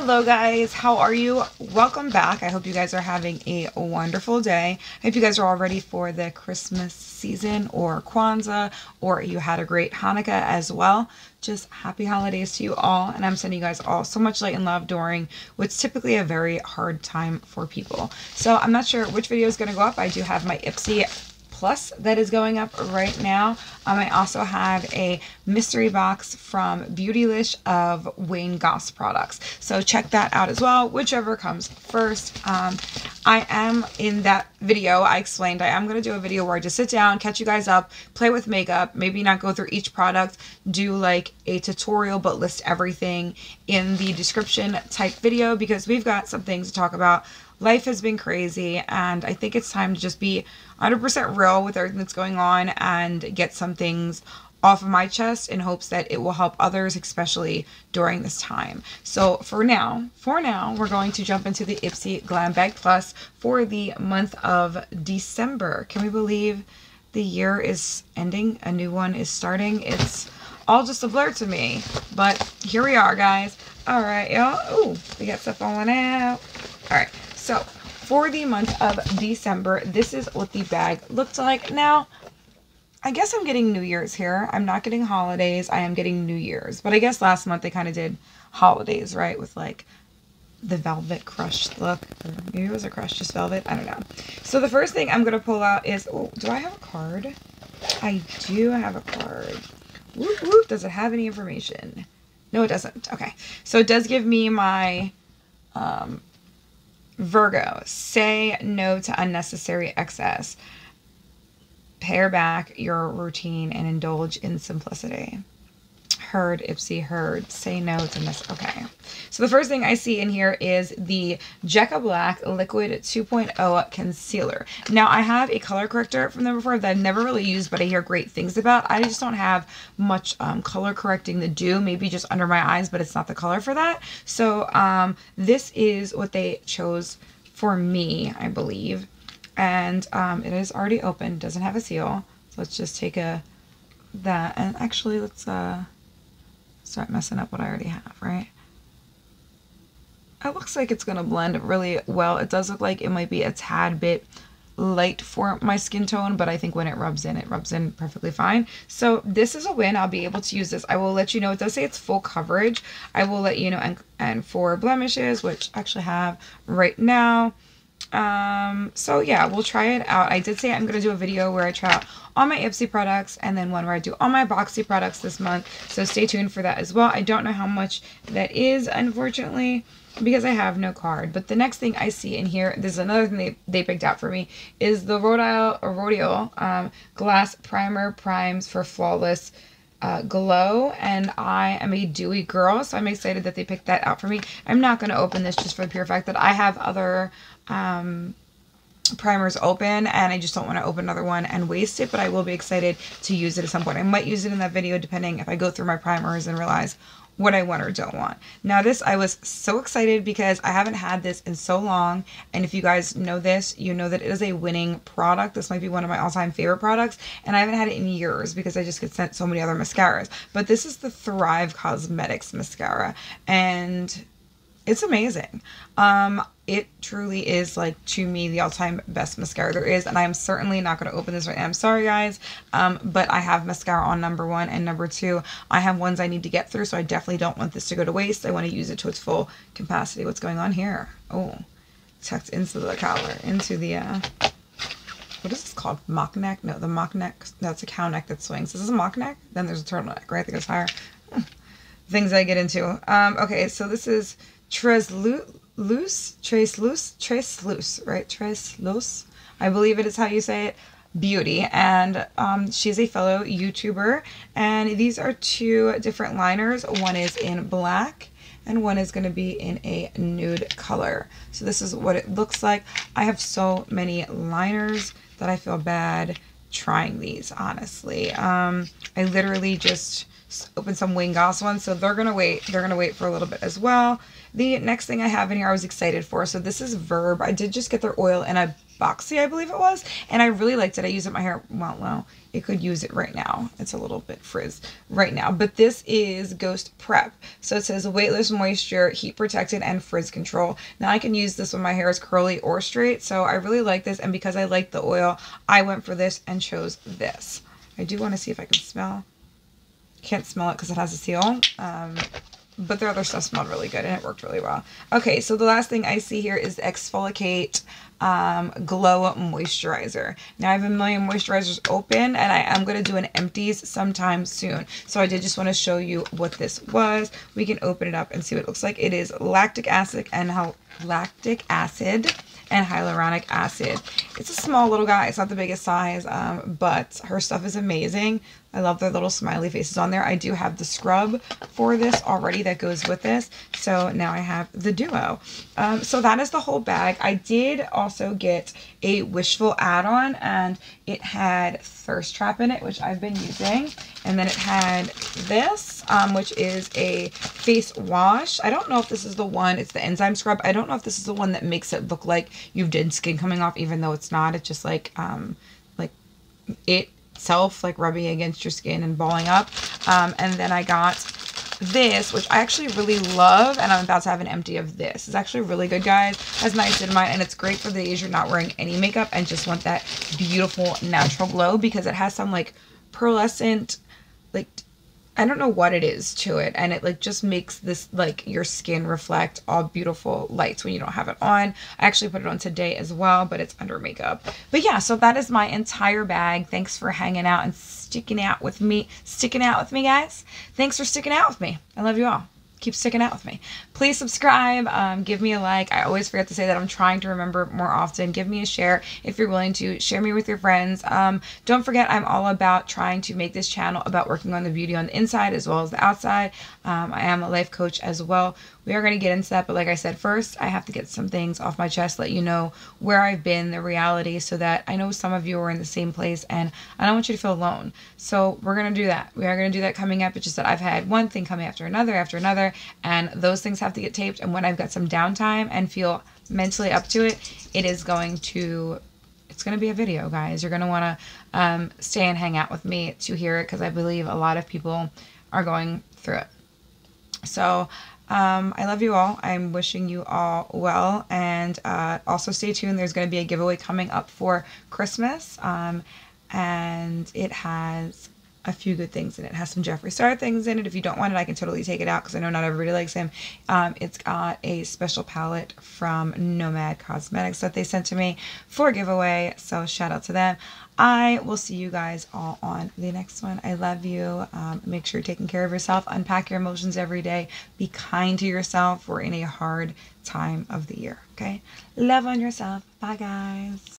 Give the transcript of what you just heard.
Hello guys, how are you? Welcome back. I hope you guys are having a wonderful day. I hope you guys are all ready for the Christmas season or Kwanzaa, or you had a great Hanukkah as well. Just happy holidays to you all, and I'm sending you guys all so much light and love during what's typically a very hard time for people. So I'm not sure which video is going to go up. I do have my Ipsy Plus that is going up right now. I also have a mystery box from Beautylish of Wayne Goss products. So check that out as well, whichever comes first. I am in that video, I explained I am going to do a video where I just sit down, catch you guys up, play with makeup, maybe not go through each product, do like a tutorial, but list everything in the description type video, because we've got some things to talk about. Life has been crazy, and I think it's time to just be 100% real with everything that's going on and get some things off of my chest in hopes that it will help others, especially during this time. So for now, we're going to jump into the Ipsy Glambag Plus for the month of December. Can we believe the year is ending? A new one is starting. It's all just a blur to me, but here we are, guys. All right, y'all. Oh, we got stuff falling out. All right. So, for the month of December, this is what the bag looked like. Now, I guess I'm getting New Year's here. I'm not getting holidays. I am getting New Year's. But I guess last month they kind of did holidays, right? With like the velvet crush look. Or maybe it was a crush, just velvet. I don't know. So the first thing I'm going to pull out is, oh, do I have a card? I do have a card. Whoop, whoop. Does it have any information? No, it doesn't. Okay. So it does give me my... Virgo, say no to unnecessary excess. Pare back your routine and indulge in simplicity. Heard, Ipsy, heard. Say no to this. Okay. So the first thing I see in here is the Becca Black Liquid 2.0 Concealer. Now, I have a color corrector from them before that I've never really used, but I hear great things about. I just don't have much color correcting to do. Maybe just under my eyes, but it's not the color for that. So this is what they chose for me, I believe. And it is already open. Doesn't have a seal. So let's just take that. And actually, let's... start messing up what I already have, right? It looks like it's going to blend really well. It does look like it might be a tad bit light for my skin tone, but I think when it rubs in perfectly fine. So this is a win. I'll be able to use this. I will let you know. It does say it's full coverage. I will let you know. And for blemishes, which I actually have right now. So yeah, we'll try it out. I did say I'm going to do a video where I try out all my Ipsy products, and then one where I do all my Boxy products this month. So stay tuned for that as well. I don't know how much that is, unfortunately, because I have no card. But the next thing I see in here, this is another thing they picked out for me, is the Rodial Glass Primer Primes for Flawless Glow. And I am a dewy girl, so I'm excited that they picked that out for me. I'm not going to open this just for the pure fact that I have other primers open, and I just don't want to open another one and waste it, but I will be excited to use it at some point. I might use it in that video depending if I go through my primers and realize what I want or don't want. Now this, I was so excited because I haven't had this in so long, and if you guys know this, you know that it is a winning product. This might be one of my all-time favorite products, and I haven't had it in years because I just get sent so many other mascaras. But this is the Thrive Cosmetics mascara, and it's amazing. It truly is, like, to me, the all-time best mascara there is, and I'm certainly not going to open this right now. I'm sorry, guys, but I have mascara on number 1, and number 2, I have ones I need to get through, so I definitely don't want this to go to waste. I want to use it to its full capacity. What's going on here? Oh, tucked into the collar, into the, what is this called? Mock neck? No, the mock neck, that's a cow neck that swings. This is a mock neck? Then there's a turtleneck, right? That goes higher. Things I get into. Okay, so this is Trace Loose, right? Trace Loose, I believe it is how you say it. Beauty, and she's a fellow YouTuber, and these are 2 different liners. One is in black, and one is going to be in a nude color. So this is what it looks like. I have so many liners that I feel bad trying these, honestly. I literally just open some Wayne Goss ones. So they're going to wait. They're going to wait for a little bit as well. The next thing I have in here I was excited for. So this is Verb. I did just get their oil in a Boxy, I believe it was, and I really liked it. I use it in my hair. Well, it could use it right now. It's a little bit frizz right now, but this is Ghost Prep. So it says weightless moisture, heat protected, and frizz control. Now I can use this when my hair is curly or straight, so I really like this, and because I like the oil, I went for this and chose this. I do want to see if I can smell. Can't smell it because it has a seal. But their other stuff smelled really good and it worked really well. Okay, so the last thing I see here is the Exfoliate Glow Moisturizer. Now I have a million moisturizers open and I am going to do an empties sometime soon. So I did just want to show you what this was. We can open it up and see what it looks like. It is lactic acid and hyaluronic acid. It's a small little guy. It's not the biggest size, but her stuff is amazing. I love their little smiley faces on there. I do have the scrub for this already that goes with this. So now I have the duo. So that is the whole bag. I did also get a Wishful add-on and it had Thirst Trap in it, which I've been using. And then it had this, which is a face wash. I don't know if this is the one, it's the enzyme scrub. I don't know if this is the one that makes it look like you've dead skin coming off, even though it's not. It's just like itself, like rubbing against your skin and balling up. And then I got this, which I actually really love, and I'm about to have an empty of this. It's actually really good, guys. Has niacinamide, and it's great for the days you're not wearing any makeup and just want that beautiful natural glow, because it has some like pearlescent, like, I don't know what it is to it, and it like just makes this like your skin reflect all beautiful lights when you don't have it on. I actually put it on today as well, but it's under makeup. But yeah, so that is my entire bag. Thanks for hanging out and sticking out with me, guys. Thanks for sticking out with me. I love you all. Keep sticking out with me. Please subscribe. Give me a like. I always forget to say that. I'm trying to remember more often. Give me a share if you're willing to. Share me with your friends. Don't forget, I'm all about trying to make this channel about working on the beauty on the inside as well as the outside. I am a life coach as well. We are going to get into that, but like I said, first I have to get some things off my chest, let you know where I've been, the reality, so that I know some of you are in the same place and I don't want you to feel alone. So we're going to do that. We are going to do that coming up. It's just that I've had one thing coming after another, and those things have to get taped. And when I've got some downtime and feel mentally up to it, it's going to be a video, guys. You're going to want to stay and hang out with me to hear it, because I believe a lot of people are going through it. So I love you all. I'm wishing you all well, and also stay tuned. There's going to be a giveaway coming up for Christmas, and it has a few good things in it. It has some Jeffree Star things in it. If you don't want it, I can totally take it out, because I know not everybody likes him. It's got a special palette from Nomad Cosmetics that they sent to me for a giveaway, so shout out to them. I will see you guys all on the next one. I love you. Make sure you're taking care of yourself. Unpack your emotions every day. Be kind to yourself. We're in a hard time of the year, okay? Love on yourself. Bye, guys.